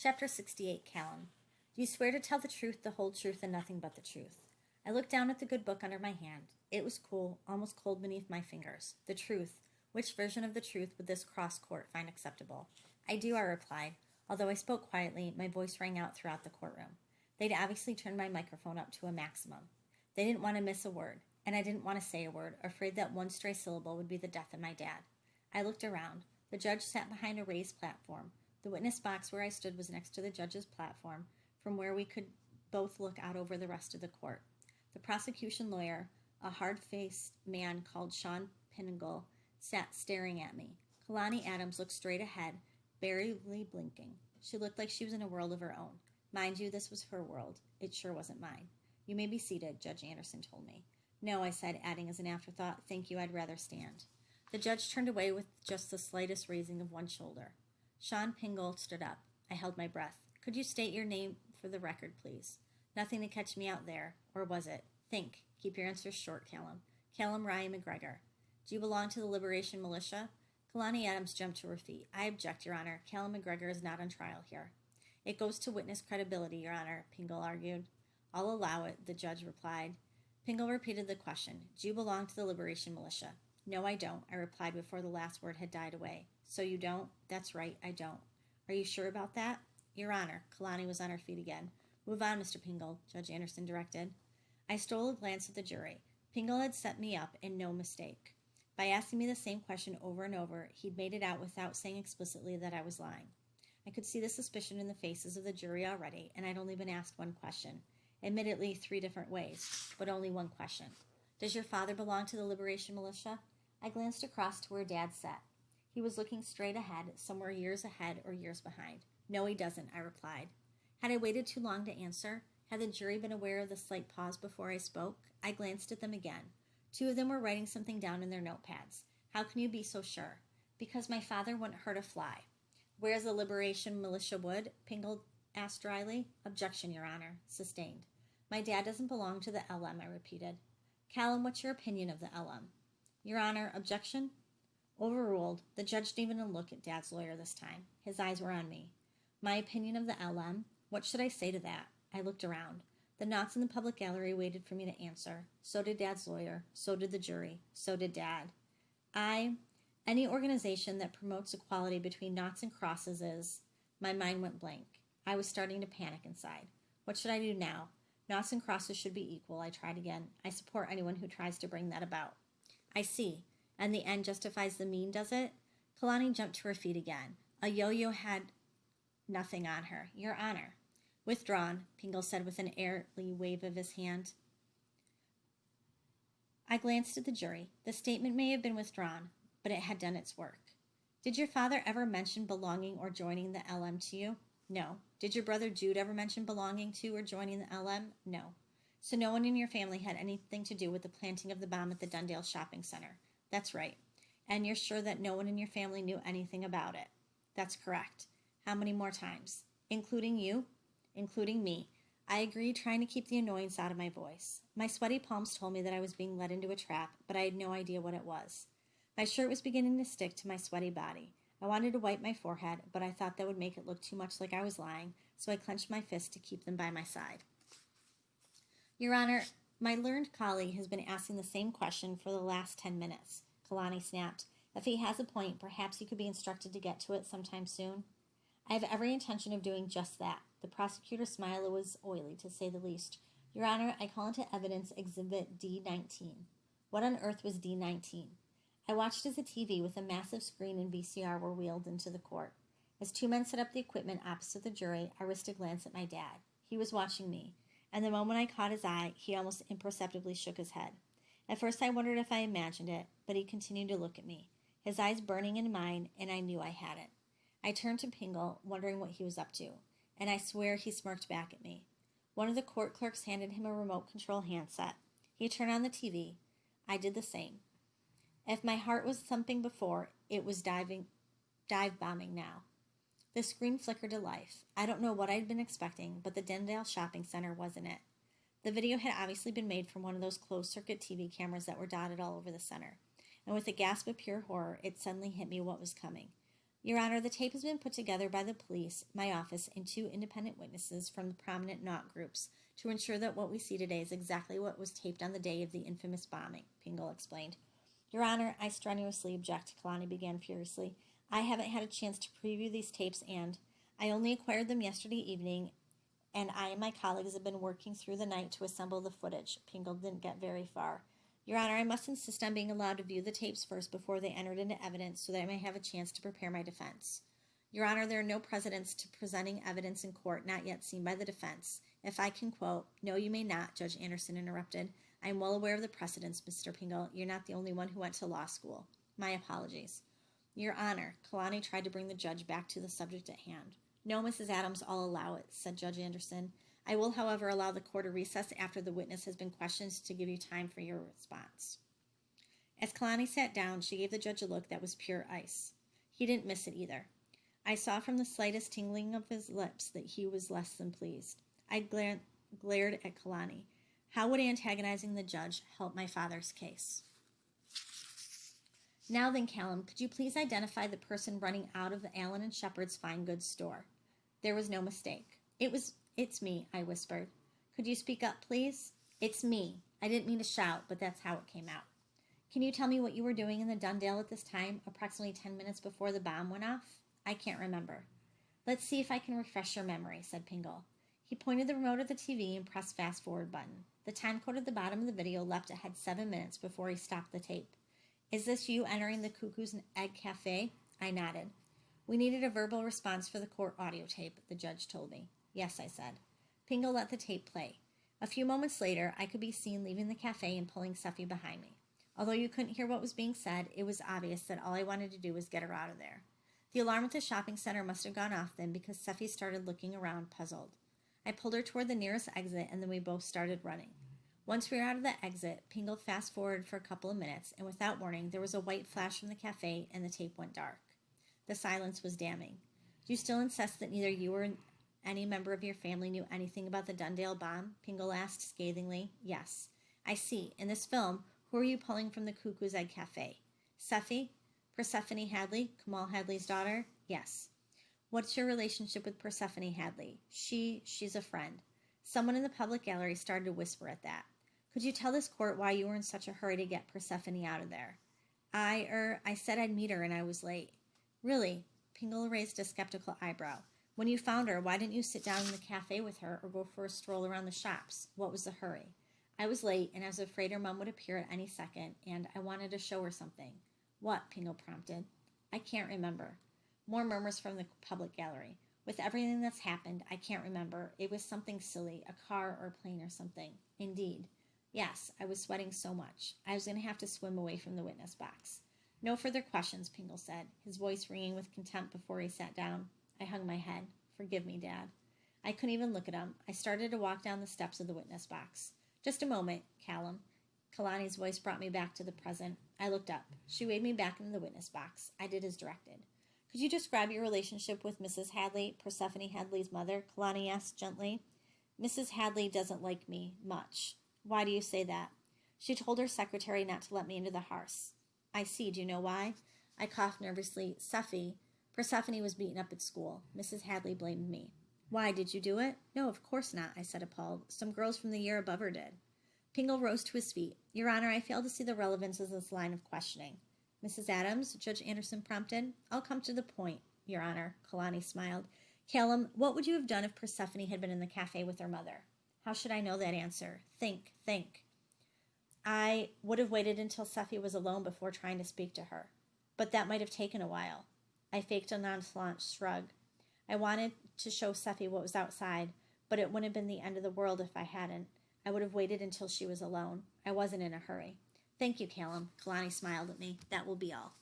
Chapter 68, Callum. Do you swear to tell the truth, the whole truth, and nothing but the truth? I looked down at the good book under my hand. It was cool, almost cold beneath my fingers. The truth. Which version of the truth would this cross court find acceptable? I do, I replied. Although I spoke quietly, my voice rang out throughout the courtroom. They'd obviously turned my microphone up to a maximum. They didn't want to miss a word, and I didn't want to say a word, afraid that one stray syllable would be the death of my dad. I looked around. The judge sat behind a raised platform. The witness box where I stood was next to the judge's platform, from where we could both look out over the rest of the court. The prosecution lawyer, a hard-faced man called Sean Pingle, sat staring at me. Kalani Adams looked straight ahead, barely blinking. She looked like she was in a world of her own. Mind you, this was her world. It sure wasn't mine. You may be seated, Judge Anderson told me. No, I said, adding as an afterthought, thank you, I'd rather stand. The judge turned away with just the slightest raising of one shoulder. Sean Pingle stood up. I held my breath. Could you state your name for the record, please? Nothing to catch me out there. Or was it? Think. Keep your answers short, Callum. Callum Ryan McGregor. Do you belong to the Liberation Militia? Kalani Adams jumped to her feet. I object, Your Honor. Callum McGregor is not on trial here. It goes to witness credibility, Your Honor, Pingle argued. I'll allow it, the judge replied. Pingle repeated the question. Do you belong to the Liberation Militia? No, I don't, I replied before the last word had died away. So you don't? That's right, I don't. Are you sure about that? Your Honor. Kalani was on her feet again. Move on, Mr. Pingle, Judge Anderson directed. I stole a glance at the jury. Pingle had set me up, and no mistake. By asking me the same question over and over, he'd made it out without saying explicitly that I was lying. I could see the suspicion in the faces of the jury already, and I'd only been asked one question. Admittedly, 3 different ways, but only one question. Does your father belong to the Liberation Militia? I glanced across to where Dad sat. He was looking straight ahead, somewhere years ahead or years behind. No, he doesn't, I replied. Had I waited too long to answer? Had the jury been aware of the slight pause before I spoke? I glanced at them again. 2 of them were writing something down in their notepads. How can you be so sure? Because my father wouldn't hurt a fly. Where's the Liberation Militia would? Pingle asked dryly. Objection, Your Honor. Sustained. My dad doesn't belong to the LM, I repeated. Callum, what's your opinion of the LM? Your Honor, objection? Overruled. The judge didn't even look at Dad's lawyer this time. His eyes were on me. My opinion of the LM? What should I say to that? I looked around. The knots in the public gallery waited for me to answer. So did Dad's lawyer. So did the jury. So did Dad. Any organization that promotes equality between knots and crosses is... My mind went blank. I was starting to panic inside. What should I do now? Knots and crosses should be equal, I tried again. I support anyone who tries to bring that about. I see. And the end justifies the mean, does it? Kalani jumped to her feet again. A yo-yo had nothing on her. Your Honor. Withdrawn, Pingle said with an airly wave of his hand. I glanced at the jury. The statement may have been withdrawn, but it had done its work. Did your father ever mention belonging or joining the LM to you? No. Did your brother Jude ever mention belonging to or joining the LM? No. So no one in your family had anything to do with the planting of the bomb at the Dundale Shopping Center? That's right. And you're sure that no one in your family knew anything about it? That's correct. How many more times? Including you? Including me. I agreed, trying to keep the annoyance out of my voice. My sweaty palms told me that I was being led into a trap, but I had no idea what it was. My shirt was beginning to stick to my sweaty body. I wanted to wipe my forehead, but I thought that would make it look too much like I was lying, so I clenched my fists to keep them by my side. Your Honor, my learned colleague has been asking the same question for the last 10 minutes, Kalani snapped. If he has a point, perhaps he could be instructed to get to it sometime soon. I have every intention of doing just that. The prosecutor's smile was oily, to say the least. Your Honor, I call into evidence Exhibit D19. What on earth was D19? I watched as a TV with a massive screen and VCR were wheeled into the court. As 2 men set up the equipment opposite the jury, I risked a glance at my dad. He was watching me, and the moment I caught his eye, he almost imperceptibly shook his head. At first I wondered if I imagined it, but he continued to look at me, his eyes burning in mine, and I knew I hadn't. I turned to Pingle, wondering what he was up to, and I swear he smirked back at me. One of the court clerks handed him a remote control handset. He turned on the TV. I did the same. If my heart was thumping before, it was dive-bombing now. The screen flickered to life. I don't know what I'd been expecting, but the Dundale Shopping Center wasn't it. The video had obviously been made from one of those closed-circuit TV cameras that were dotted all over the center. And with a gasp of pure horror, it suddenly hit me what was coming. Your Honor, the tape has been put together by the police, my office, and 2 independent witnesses from the prominent NOT groups to ensure that what we see today is exactly what was taped on the day of the infamous bombing, Pingle explained. Your Honor, I strenuously object, Kalani began furiously. I haven't had a chance to preview these tapes, and I only acquired them yesterday evening, and I and my colleagues have been working through the night to assemble the footage. Pingle didn't get very far. Your Honor, I must insist on being allowed to view the tapes first before they entered into evidence so that I may have a chance to prepare my defense. Your Honor, there are no precedents to presenting evidence in court not yet seen by the defense. If I can quote, No, you may not, Judge Anderson interrupted. I am well aware of the precedents, Mr. Pingle. You're not the only one who went to law school. My apologies. Your Honor, Kalani tried to bring the judge back to the subject at hand. No, Mrs. Adams, I'll allow it, said Judge Anderson. I will, however, allow the court a recess after the witness has been questioned to give you time for your response. As Kalani sat down, she gave the judge a look that was pure ice. He didn't miss it either. I saw from the slightest tingling of his lips that he was less than pleased. I glared at Kalani. How would antagonizing the judge help my father's case? Now then, Callum, could you please identify the person running out of the Allen & Shepard's fine goods store? There was no mistake. It's me, I whispered. Could you speak up, please? It's me. I didn't mean to shout, but that's how it came out. Can you tell me what you were doing in the Dundale at this time, approximately 10 minutes before the bomb went off? I can't remember. Let's see if I can refresh your memory, said Pingle. He pointed the remote at the TV and pressed fast forward button. The time code at the bottom of the video leapt ahead 7 minutes before he stopped the tape. Is this you entering the Cuckoo's Egg Cafe? I nodded. We needed a verbal response for the court audio tape, the judge told me. Yes, I said. Pingle let the tape play. A few moments later, I could be seen leaving the cafe and pulling Seffi behind me. Although you couldn't hear what was being said, it was obvious that all I wanted to do was get her out of there. The alarm at the shopping center must have gone off then because Seffi started looking around, puzzled. I pulled her toward the nearest exit, and then we both started running. Once we were out of the exit, Pingle fast-forwarded for a couple of minutes, and without warning, there was a white flash from the cafe, and the tape went dark. The silence was damning. Do you still insist that neither you or any member of your family knew anything about the Dundale bomb? Pingle asked scathingly. Yes. I see. In this film, who are you pulling from the Cuckoo's Egg Cafe? Seffi? Persephone Hadley? Kamal Hadley's daughter? Yes. What's your relationship with Persephone Hadley? She's a friend. Someone in the public gallery started to whisper at that. Could you tell this court why you were in such a hurry to get Persephone out of there? I said I'd meet her and I was late. Really? Pingle raised a skeptical eyebrow. When you found her, why didn't you sit down in the cafe with her or go for a stroll around the shops? What was the hurry? I was late and I was afraid her mom would appear at any second, and I wanted to show her something. What? Pingle prompted. I can't remember. More murmurs from the public gallery. With everything that's happened, I can't remember. It was something silly, a car or a plane or something. Indeed. Yes, I was sweating so much. I was going to have to swim away from the witness box. No further questions, Pingle said, his voice ringing with contempt before he sat down. I hung my head. Forgive me, Dad. I couldn't even look at him. I started to walk down the steps of the witness box. Just a moment, Callum. Kalani's voice brought me back to the present. I looked up. She waved me back into the witness box. I did as directed. Could you describe your relationship with Mrs. Hadley, Persephone Hadley's mother? Kalani asked gently. Mrs. Hadley doesn't like me much. Why do you say that? She told her secretary not to let me into the house. I see. Do you know why? I coughed nervously. Seffi, Persephone was beaten up at school. Mrs. Hadley blamed me. Why, did you do it? No, of course not, I said appalled. Some girls from the year above her did. Pingle rose to his feet. Your Honor, I fail to see the relevance of this line of questioning. Mrs. Adams, Judge Anderson prompted. I'll come to the point, Your Honor, Kalani smiled. Callum, what would you have done if Persephone had been in the cafe with her mother? How should I know that answer? Think. I would have waited until Seffi was alone before trying to speak to her. But that might have taken a while. I faked a nonchalant shrug. I wanted to show Seffi what was outside, but it wouldn't have been the end of the world if I hadn't. I would have waited until she was alone. I wasn't in a hurry. Thank you, Callum. Kalani smiled at me. That will be all.